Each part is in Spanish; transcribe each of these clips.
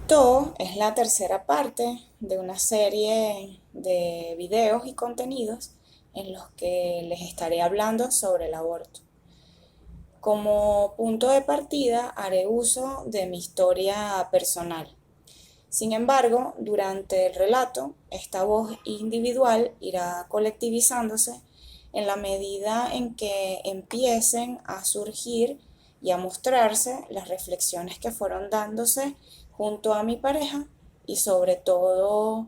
Esto es la tercera parte de una serie de videos y contenidos en los que les estaré hablando sobre el aborto. Como punto de partida haré uso de mi historia personal. Sin embargo, durante el relato, esta voz individual irá colectivizándose en la medida en que empiecen a surgir y a mostrarse las reflexiones que fueron dándose junto a mi pareja y sobre todo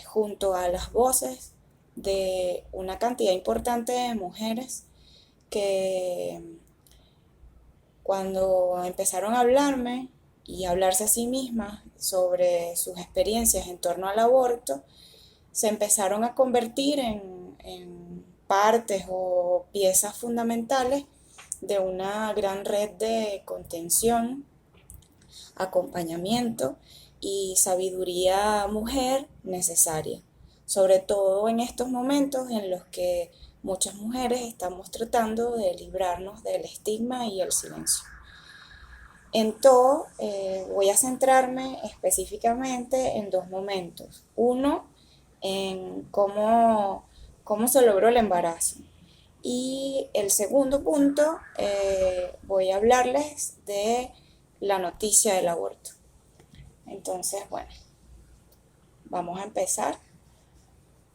junto a las voces de una cantidad importante de mujeres que cuando empezaron a hablarme y a hablarse a sí mismas sobre sus experiencias en torno al aborto, se empezaron a convertir en partes o piezas fundamentales de una gran red de contención, acompañamiento y sabiduría mujer necesaria, sobre todo en estos momentos en los que muchas mujeres estamos tratando de librarnos del estigma y el silencio. En todo, voy a centrarme específicamente en dos momentos. Uno, en cómo se logró el embarazo. Y el segundo punto, voy a hablarles de la noticia del aborto. Entonces, bueno, vamos a empezar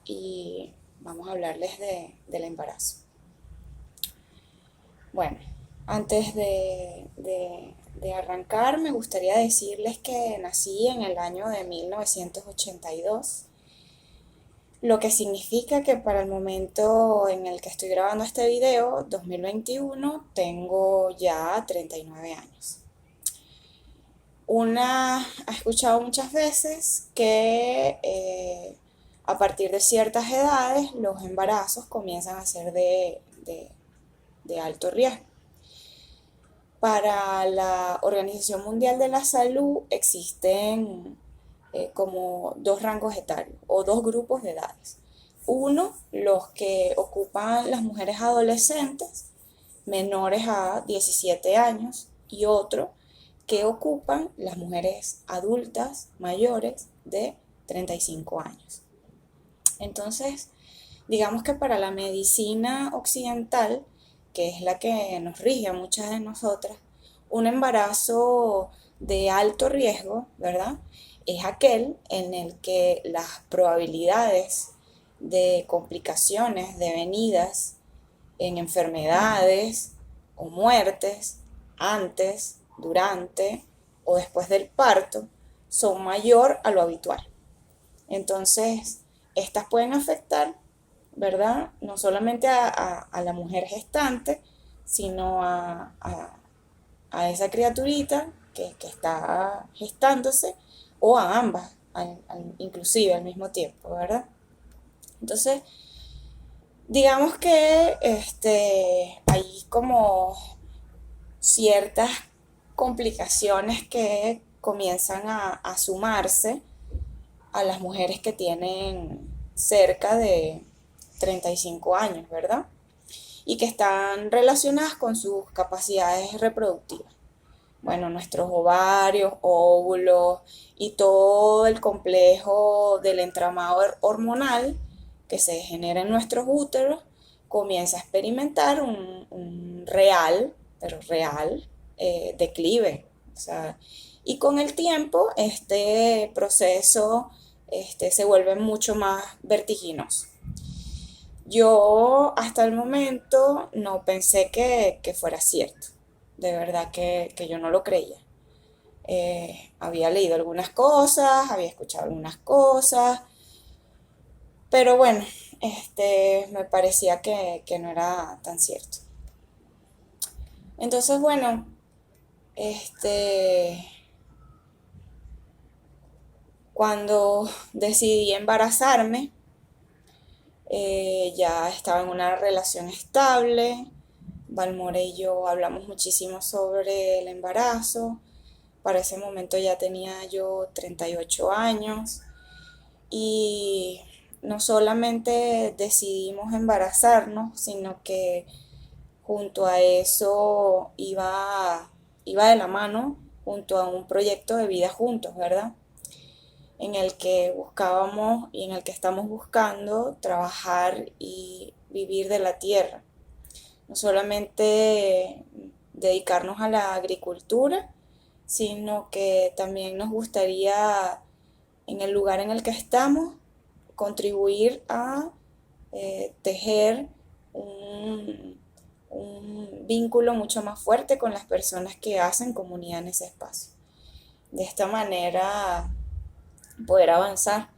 y vamos a hablarles del embarazo. Bueno, antes de arrancar, me gustaría decirles que nací en el año de 1982, lo que significa que para el momento en el que estoy grabando este video, 2021, tengo ya 39 años. Una ha escuchado muchas veces que a partir de ciertas edades los embarazos comienzan a ser de alto riesgo. Para la Organización Mundial de la Salud existen como dos rangos etarios o dos grupos de edades. Uno, los que ocupan las mujeres adolescentes menores a 17 años y otro que ocupan las mujeres adultas mayores de 35 años. Entonces, digamos que para la medicina occidental, que es la que nos rige a muchas de nosotras, un embarazo de alto riesgo, ¿verdad? Es aquel en el que las probabilidades de complicaciones devenidas en enfermedades o muertes antes, durante o después del parto son mayor a lo habitual. Entonces, estas pueden afectar, ¿verdad? No solamente a la mujer gestante, sino a esa criaturita que está gestándose o a ambas, inclusive al mismo tiempo, ¿verdad? Entonces, digamos que hay como ciertas complicaciones que comienzan a sumarse a las mujeres que tienen cerca de 35 años, ¿verdad? Y que están relacionadas con sus capacidades reproductivas. Bueno, nuestros ovarios, óvulos y todo el complejo del entramado hormonal que se genera en nuestros úteros comienza a experimentar un real, pero real, declive. O sea, y con el tiempo este proceso se vuelve mucho más vertiginoso. Yo hasta el momento no pensé que fuera cierto, de verdad que yo no lo creía. Había leído algunas cosas, había escuchado algunas cosas, pero bueno, me parecía que no era tan cierto. Entonces, bueno, cuando decidí embarazarme, ya estaba en una relación estable. Valmore y yo hablamos muchísimo sobre el embarazo. Para ese momento ya tenía yo 38 años y no solamente decidimos embarazarnos, sino que junto a eso iba de la mano junto a un proyecto de vida juntos, ¿verdad? En el que buscábamos y en el que estamos buscando trabajar y vivir de la tierra. No solamente dedicarnos a la agricultura, sino que también nos gustaría, en el lugar en el que estamos, contribuir a tejer un vínculo mucho más fuerte con las personas que hacen comunidad en ese espacio. De esta manera poder avanzar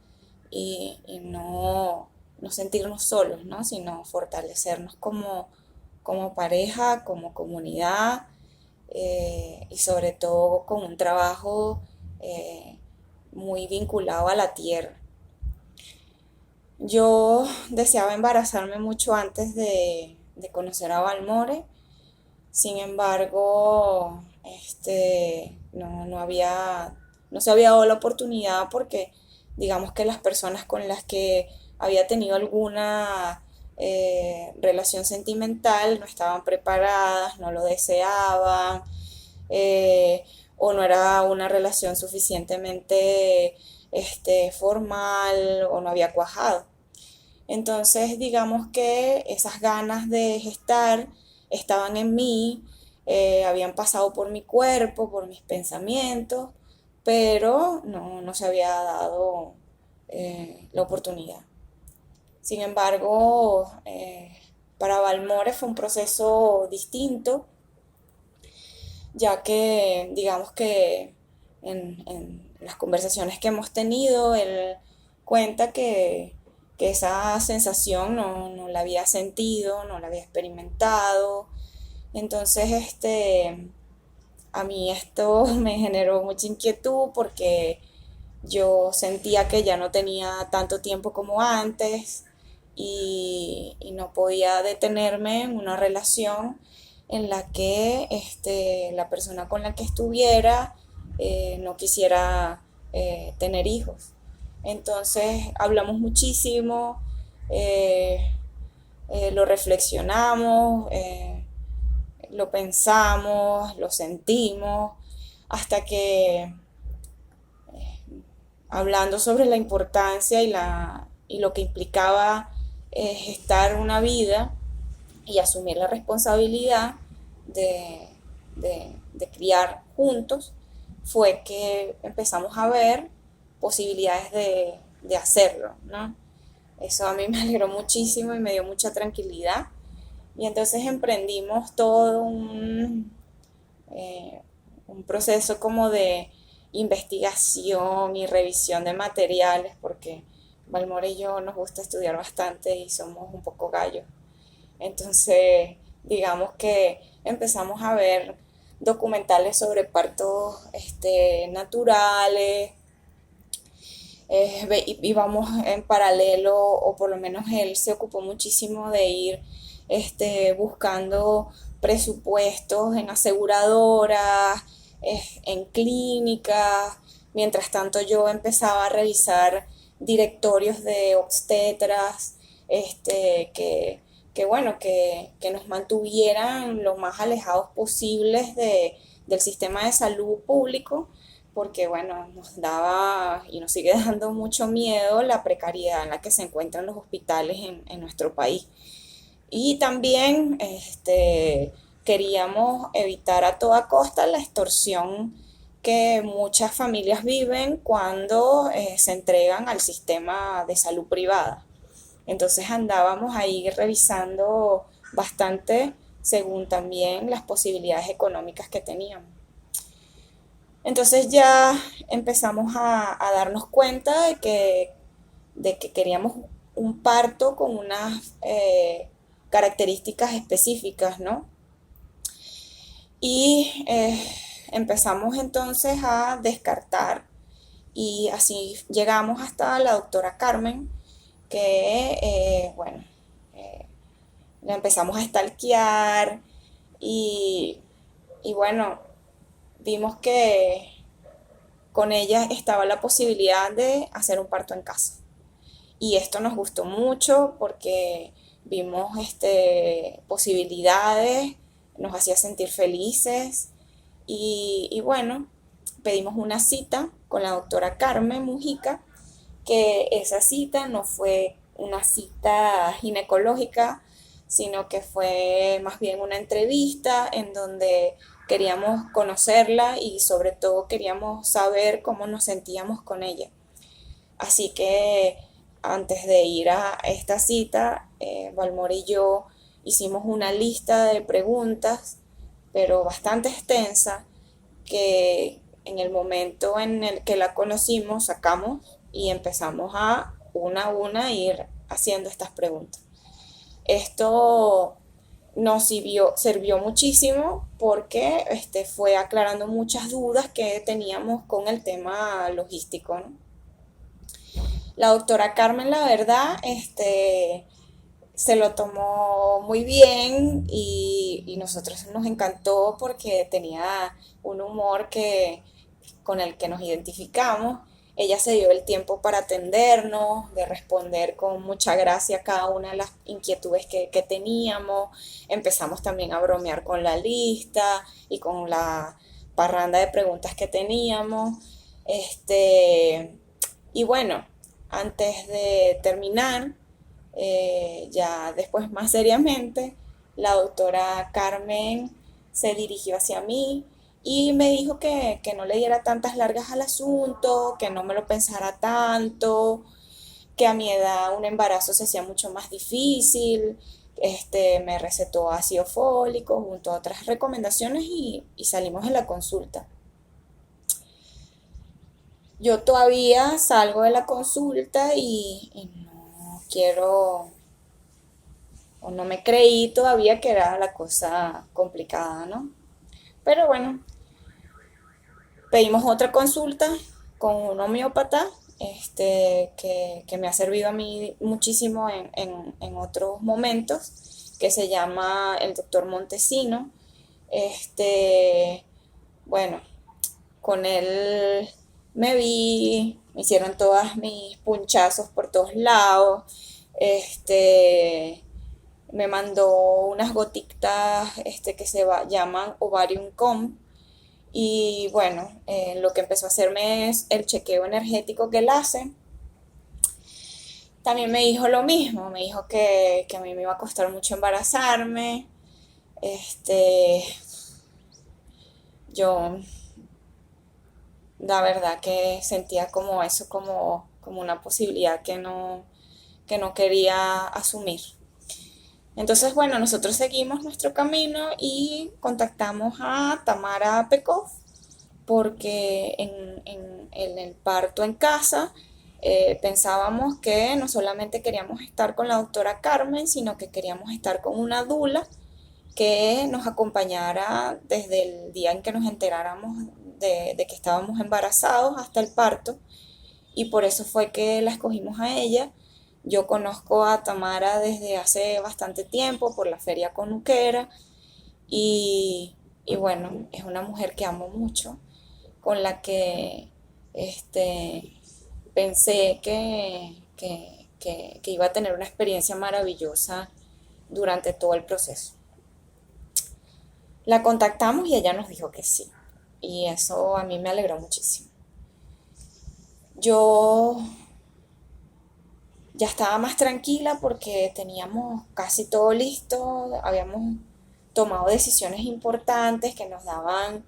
y no sentirnos solos, ¿no? Sino fortalecernos como pareja, como comunidad, y sobre todo con un trabajo muy vinculado a la tierra. Yo deseaba embarazarme mucho antes de conocer a Balmore. Sin embargo, no se había dado la oportunidad porque digamos que las personas con las que había tenido alguna relación sentimental no estaban preparadas, no lo deseaban, o no era una relación suficientemente formal o no había cuajado. Entonces, digamos que esas ganas de gestar estaban en mí, habían pasado por mi cuerpo, por mis pensamientos, pero no se había dado la oportunidad. Sin embargo, para Balmore fue un proceso distinto, ya que digamos que en las conversaciones que hemos tenido, él cuenta que esa sensación no la había sentido, no la había experimentado. Entonces, a mí esto me generó mucha inquietud porque yo sentía que ya no tenía tanto tiempo como antes y no podía detenerme en una relación en la que la persona con la que estuviera no quisiera tener hijos. Entonces hablamos muchísimo, lo reflexionamos, lo pensamos, lo sentimos, hasta que hablando sobre la importancia y lo que implicaba gestar una vida y asumir la responsabilidad de, de criar juntos, fue que empezamos a ver posibilidades de hacerlo, ¿no? Eso a mí me alegró muchísimo y me dio mucha tranquilidad. Y entonces emprendimos todo un proceso como de investigación y revisión de materiales, porque Balmore y yo nos gusta estudiar bastante y somos un poco gallos. Entonces, digamos que empezamos a ver documentales sobre partos naturales, íbamos en paralelo, o por lo menos él se ocupó muchísimo de ir buscando presupuestos en aseguradoras, en clínicas. Mientras tanto yo empezaba a revisar directorios de obstetras, que bueno, que nos mantuvieran lo más alejados posibles del sistema de salud público, porque bueno, nos daba y nos sigue dando mucho miedo la precariedad en la que se encuentran los hospitales en nuestro país. Y también queríamos evitar a toda costa la extorsión que muchas familias viven cuando se entregan al sistema de salud privada. Entonces andábamos ahí revisando bastante según también las posibilidades económicas que teníamos. Entonces ya empezamos a darnos cuenta de que queríamos un parto con unas características específicas, ¿no? Y empezamos entonces a descartar y así llegamos hasta la doctora Carmen, que, bueno, la empezamos a stalkear y, y bueno, vimos que con ella estaba la posibilidad de hacer un parto en casa. Y esto nos gustó mucho porque vimos posibilidades, nos hacía sentir felices y bueno, pedimos una cita con la doctora Carmen Mujica, que esa cita no fue una cita ginecológica, sino que fue más bien una entrevista en donde queríamos conocerla y sobre todo queríamos saber cómo nos sentíamos con ella. Así que antes de ir a esta cita, Valmor y yo hicimos una lista de preguntas, pero bastante extensa, que en el momento en el que la conocimos sacamos y empezamos a una ir haciendo estas preguntas. Esto nos sirvió muchísimo porque fue aclarando muchas dudas que teníamos con el tema logístico, ¿no? La doctora Carmen, la verdad, se lo tomó muy bien y nosotros nos encantó porque tenía un humor con el que nos identificamos. Ella se dio el tiempo para atendernos, de responder con mucha gracia cada una de las inquietudes que teníamos. Empezamos también a bromear con la lista y con la parranda de preguntas que teníamos. Y bueno, antes de terminar, ya después más seriamente, la doctora Carmen se dirigió hacia mí y me dijo que no le diera tantas largas al asunto, que no me lo pensara tanto, que a mi edad un embarazo se hacía mucho más difícil. Me recetó ácido fólico junto a otras recomendaciones y salimos de la consulta. Yo todavía salgo de la consulta y no quiero o no me creí todavía que era la cosa complicada, ¿no? Pero bueno, pedimos otra consulta con un homeópata que me ha servido a mí muchísimo en otros momentos, que se llama el doctor Montesino. Bueno, con él me hicieron todas mis punchazos por todos lados. Me mandó unas gotitas que llaman Ovarium Com. Y bueno, lo que empezó a hacerme es el chequeo energético que él hace. También me dijo lo mismo, me dijo que a mí me iba a costar mucho embarazarme. Este, yo la verdad que sentía como eso, como una posibilidad que no quería asumir. Entonces, bueno, nosotros seguimos nuestro camino y contactamos a Tamara Pekov porque en el parto en casa pensábamos que no solamente queríamos estar con la doctora Carmen, sino que queríamos estar con una dula que nos acompañara desde el día en que nos enteráramos de que estábamos embarazados hasta el parto, y por eso fue que la escogimos a ella. Yo conozco a Tamara desde hace bastante tiempo por la feria conuquera y bueno, es una mujer que amo mucho, con la que pensé que iba a tener una experiencia maravillosa durante todo el proceso. La contactamos y ella nos dijo que sí, y eso a mí me alegró muchísimo. Yo ya estaba más tranquila porque teníamos casi todo listo, habíamos tomado decisiones importantes que nos daban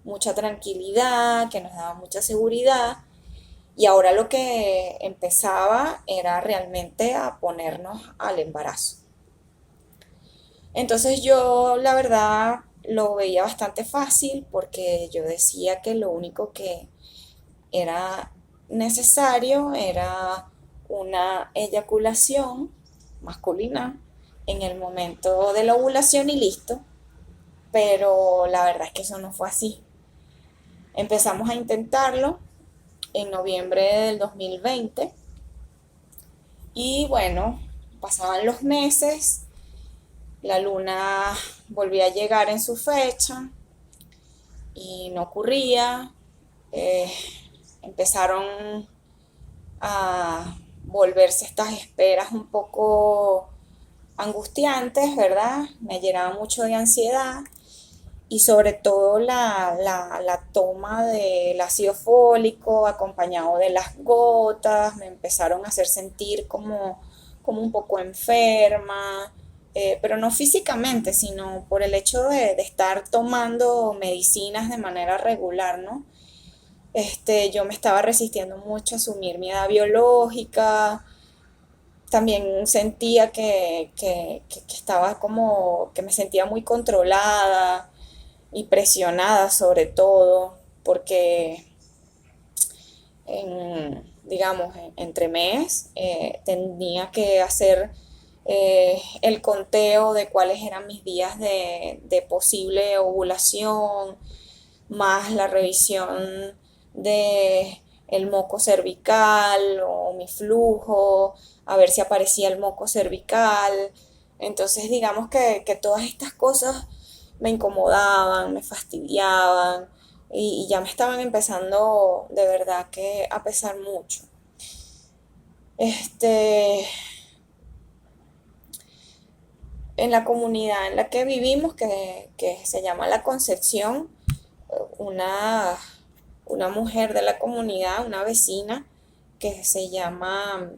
mucha tranquilidad, que nos daban mucha seguridad, y ahora lo que empezaba era realmente a ponernos al embarazo. Entonces yo la verdad lo veía bastante fácil porque yo decía que lo único que era necesario era una eyaculación masculina en el momento de la ovulación y listo. Pero la verdad es que eso no fue así. Empezamos a intentarlo en noviembre del 2020 y bueno, pasaban los meses, la luna volvía a llegar en su fecha y no ocurría. Eh, Empezaron a volverse estas esperas un poco angustiantes, ¿verdad? Me llenaba mucho de ansiedad y sobre todo la toma del ácido fólico acompañado de las gotas me empezaron a hacer sentir como un poco enferma, pero no físicamente, sino por el hecho de estar tomando medicinas de manera regular, ¿no? Yo me estaba resistiendo mucho a asumir mi edad biológica, también sentía que estaba como, que me sentía muy controlada y presionada sobre todo, porque digamos, entre mes tenía que hacer el conteo de cuáles eran mis días de posible ovulación, más la revisión de el moco cervical o mi flujo, a ver si aparecía el moco cervical. Entonces digamos que todas estas cosas me incomodaban, me fastidiaban y ya me estaban empezando de verdad que a pesar mucho. Este, en la comunidad en la que vivimos, que se llama La Concepción, una, una mujer de la comunidad, una vecina, que se llama,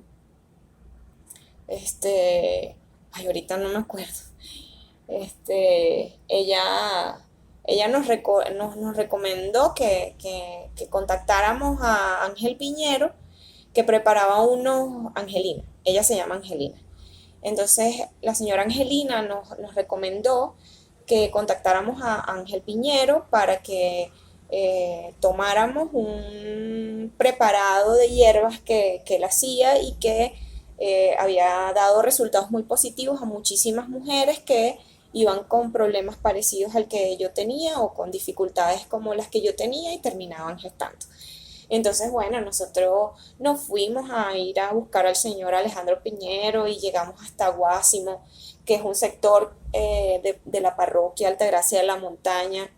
ay, ahorita no me acuerdo, ella nos recomendó que contactáramos a Ángel Piñero, que preparaba unos angelinos. Ella se llama Angelina. Entonces, la señora Angelina nos recomendó que contactáramos a Ángel Piñero para que tomáramos un preparado de hierbas que él hacía y que había dado resultados muy positivos a muchísimas mujeres que iban con problemas parecidos al que yo tenía o con dificultades como las que yo tenía y terminaban gestando. Entonces, bueno, nosotros nos fuimos a ir a buscar al señor Alejandro Piñero y llegamos hasta Guásimo, que es un sector de la parroquia Altagracia de la Montaña,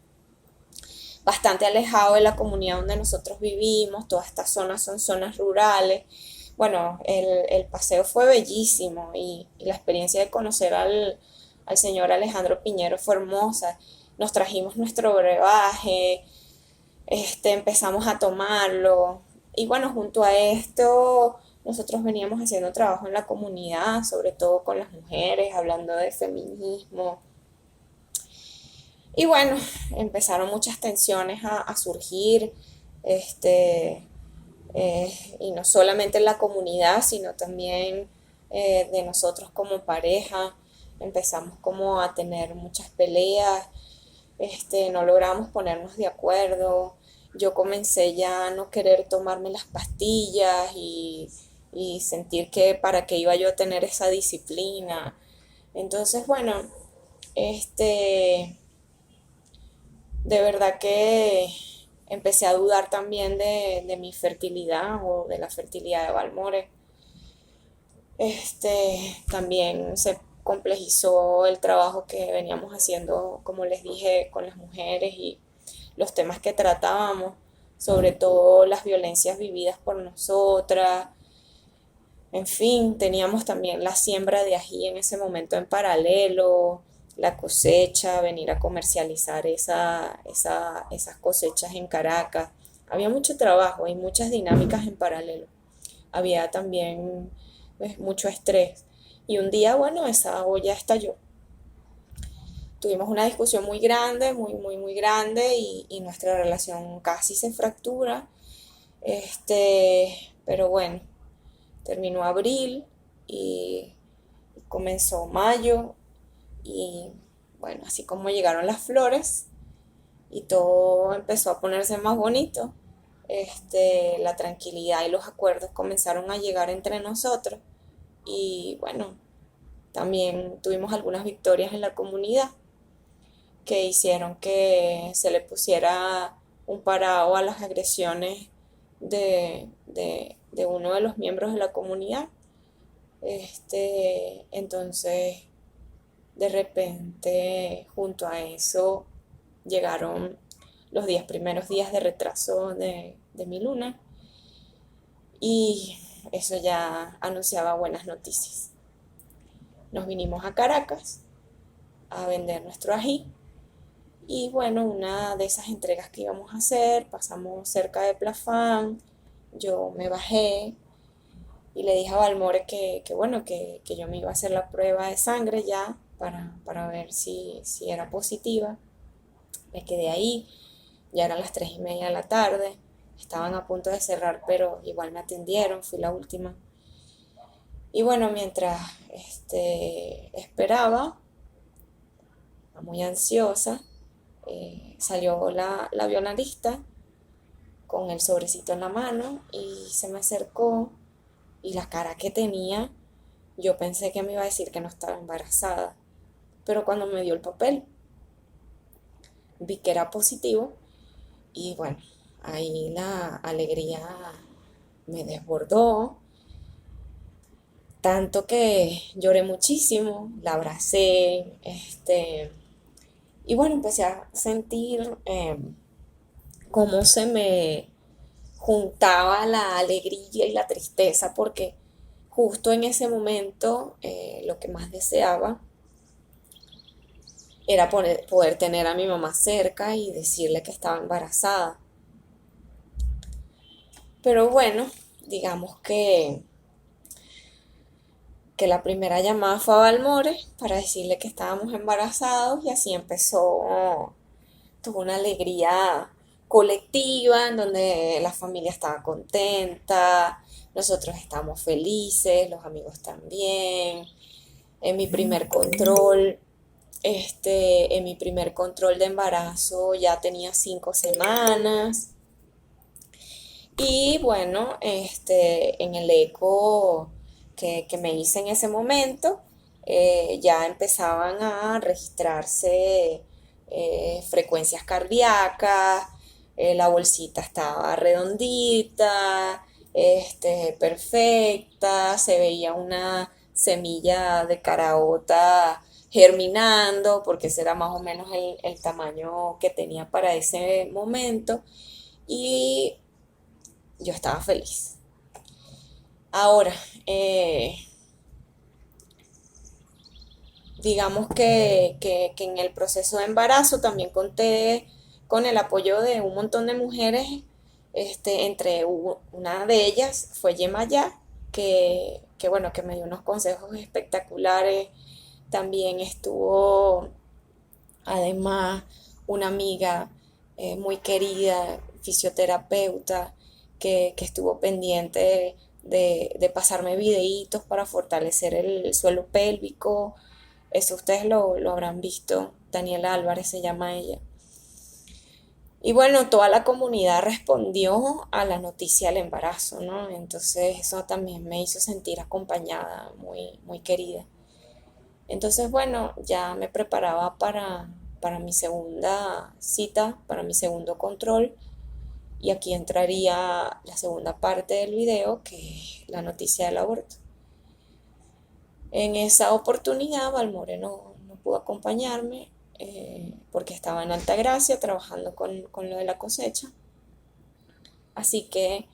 bastante alejado de la comunidad donde nosotros vivimos. Todas estas zonas son zonas rurales. Bueno, el paseo fue bellísimo y la experiencia de conocer al señor Alejandro Piñero fue hermosa. Nos trajimos nuestro brebaje, empezamos a tomarlo. Y bueno, junto a esto, nosotros veníamos haciendo trabajo en la comunidad, sobre todo con las mujeres, hablando de feminismo. Y bueno, empezaron muchas tensiones a surgir, este, y no solamente en la comunidad, sino también de nosotros como pareja. Empezamos como a tener muchas peleas, no logramos ponernos de acuerdo. Yo comencé ya a no querer tomarme las pastillas y sentir que para qué iba yo a tener esa disciplina. Entonces, bueno, este, de verdad que empecé a dudar también de mi fertilidad o de la fertilidad de Balmore. También se complejizó el trabajo que veníamos haciendo, como les dije, con las mujeres y los temas que tratábamos, sobre todo las violencias vividas por nosotras. En fin, teníamos también la siembra de ají en ese momento en paralelo, la cosecha, venir a comercializar esas cosechas en Caracas. Había mucho trabajo y muchas dinámicas en paralelo. Había también pues, mucho estrés. Y un día, bueno, esa olla estalló. Tuvimos una discusión muy grande, muy grande y nuestra relación casi se fractura. Pero bueno, terminó abril y comenzó mayo y bueno, así como llegaron las flores y todo empezó a ponerse más bonito, la tranquilidad y los acuerdos comenzaron a llegar entre nosotros y bueno, también tuvimos algunas victorias en la comunidad que hicieron que se le pusiera un parado a las agresiones de uno de los miembros de la comunidad. Entonces, de repente, junto a eso, llegaron los 10 primeros días de retraso de mi luna y eso ya anunciaba buenas noticias. Nos vinimos a Caracas a vender nuestro ají Y bueno, una de esas entregas que íbamos a hacer, pasamos cerca de Plafán, yo me bajé y le dije a Balmore que bueno, que yo me iba a hacer la prueba de sangre ya para ver si era positiva. Me quedé ahí, ya eran las 3:30 de la tarde, estaban a punto de cerrar, pero igual me atendieron, fui la última. Y bueno, mientras esperaba, muy ansiosa, salió la bioanalista con el sobrecito en la mano y se me acercó y la cara que tenía, yo pensé que me iba a decir que no estaba embarazada, pero cuando me dio el papel vi que era positivo y bueno, ahí la alegría me desbordó, tanto que lloré muchísimo, la abracé, y bueno, empecé a sentir cómo se me juntaba la alegría y la tristeza, porque justo en ese momento lo que más deseaba era poder tener a mi mamá cerca y decirle que estaba embarazada. Pero bueno, digamos que la primera llamada fue a Balmore para decirle que estábamos embarazados y así empezó tuvo una alegría colectiva en donde la familia estaba contenta, nosotros estábamos felices, los amigos también. En mi primer control, en mi primer control de embarazo ya tenía 5 semanas. Y bueno, en el eco que me hice en ese momento, ya empezaban a registrarse frecuencias cardíacas, la bolsita estaba redondita, perfecta, se veía una semilla de caraota germinando, porque ese era más o menos el tamaño que tenía para ese momento. Y yo estaba feliz. Ahora, eh, digamos que en el proceso de embarazo también conté con el apoyo de un montón de mujeres, una de ellas fue Yemaya, que bueno, que me dio unos consejos espectaculares. También estuvo, además, una amiga muy querida, fisioterapeuta, que estuvo pendiente de pasarme videitos para fortalecer el suelo pélvico. Eso ustedes lo habrán visto. Daniela Álvarez se llama ella. Y bueno, toda la comunidad respondió a la noticia del embarazo, ¿no? Entonces eso también me hizo sentir acompañada, muy, muy querida. Entonces, bueno, ya me preparaba para mi segunda cita, para mi segundo control. Y aquí entraría la segunda parte del video, que es la noticia del aborto. En esa oportunidad, Valmore no pudo acompañarme porque estaba en Altagracia trabajando con lo de la cosecha. Así que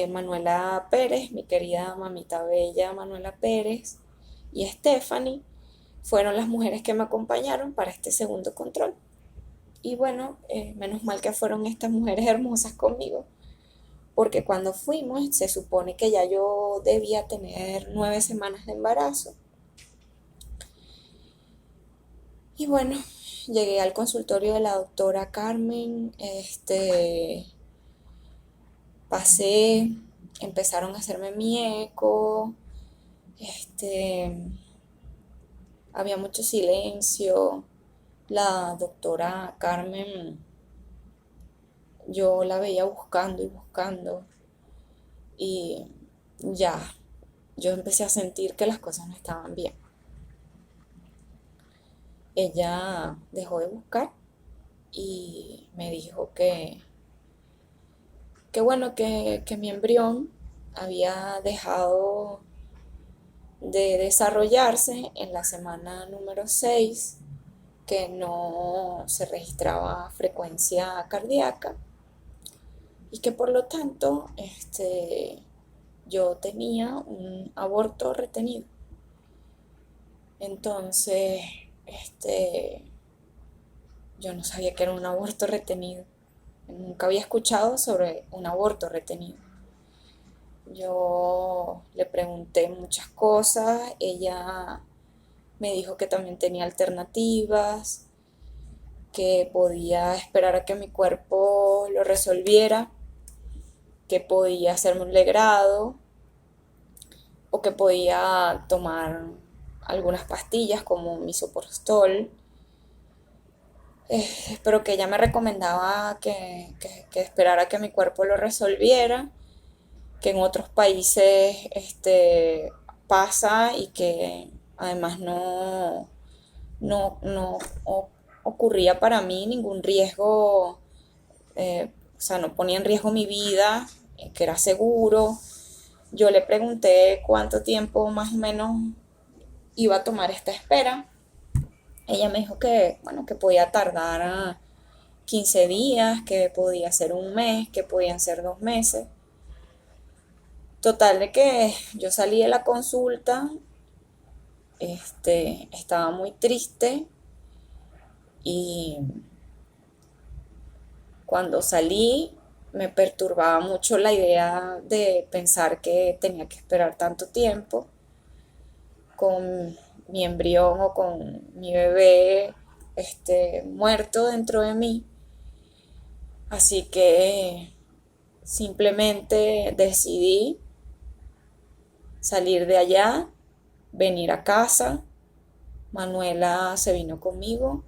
Manuela Pérez, mi querida mamita bella Manuela Pérez y Stephanie fueron las mujeres que me acompañaron para este segundo control. Y bueno, menos mal que fueron estas mujeres hermosas conmigo, porque cuando fuimos se supone que ya yo debía tener 9 semanas de embarazo. Y bueno, llegué al consultorio de la doctora Carmen, pasé, empezaron a hacerme mi eco, este, había mucho silencio. La doctora Carmen, yo la veía buscando y buscando y ya, yo empecé a sentir que las cosas no estaban bien. Ella dejó de buscar y me dijo que bueno, que mi embrión había dejado de desarrollarse en la semana número 6, que no se registraba frecuencia cardíaca y que por lo tanto yo tenía un aborto retenido. Entonces, este, Yo no sabía que era un aborto retenido. Nunca había escuchado sobre un aborto retenido. Yo le pregunté muchas cosas, ella me dijo que también tenía alternativas, que podía esperar a que mi cuerpo lo resolviera, que podía hacerme un legrado o que podía tomar algunas pastillas como misoprostol, pero que ella me recomendaba que esperara que mi cuerpo lo resolviera, que en otros países pasa y que además no ocurría para mí ningún riesgo, o sea, no ponía en riesgo mi vida, que era seguro. Yo le pregunté cuánto tiempo más o menos iba a tomar esta espera. Ella me dijo que, bueno, que podía tardar 15 días, que podía ser un mes, que podían ser 2 meses. Total de que yo salí de la consulta, estaba muy triste y cuando salí me perturbaba mucho la idea de pensar que tenía que esperar tanto tiempo con mi embrión o con mi bebé muerto dentro de mí. Así que simplemente decidí salir de allá, venir a casa. Manuela se vino conmigo,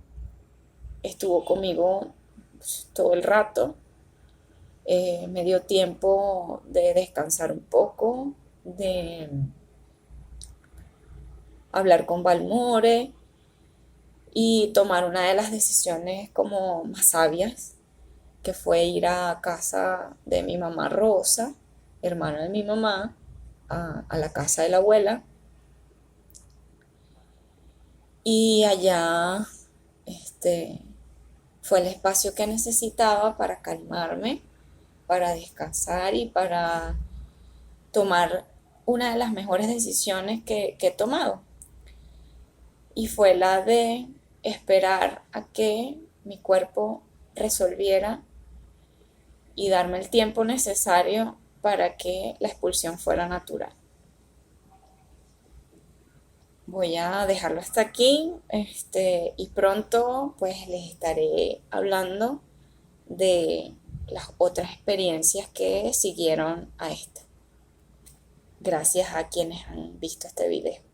estuvo conmigo pues, todo el rato. Me dio tiempo de descansar un poco, de hablar con Balmore y tomar una de las decisiones como más sabias, que fue ir a casa de mi mamá Rosa, hermana de mi mamá, a la casa de la abuela. Y allá fue el espacio que necesitaba para calmarme, para descansar y para tomar una de las mejores decisiones que he tomado. Y fue la de esperar a que mi cuerpo resolviera y darme el tiempo necesario para que la expulsión fuera natural. Voy a dejarlo hasta aquí, y pronto pues les estaré hablando de las otras experiencias que siguieron a esta. Gracias a quienes han visto este video.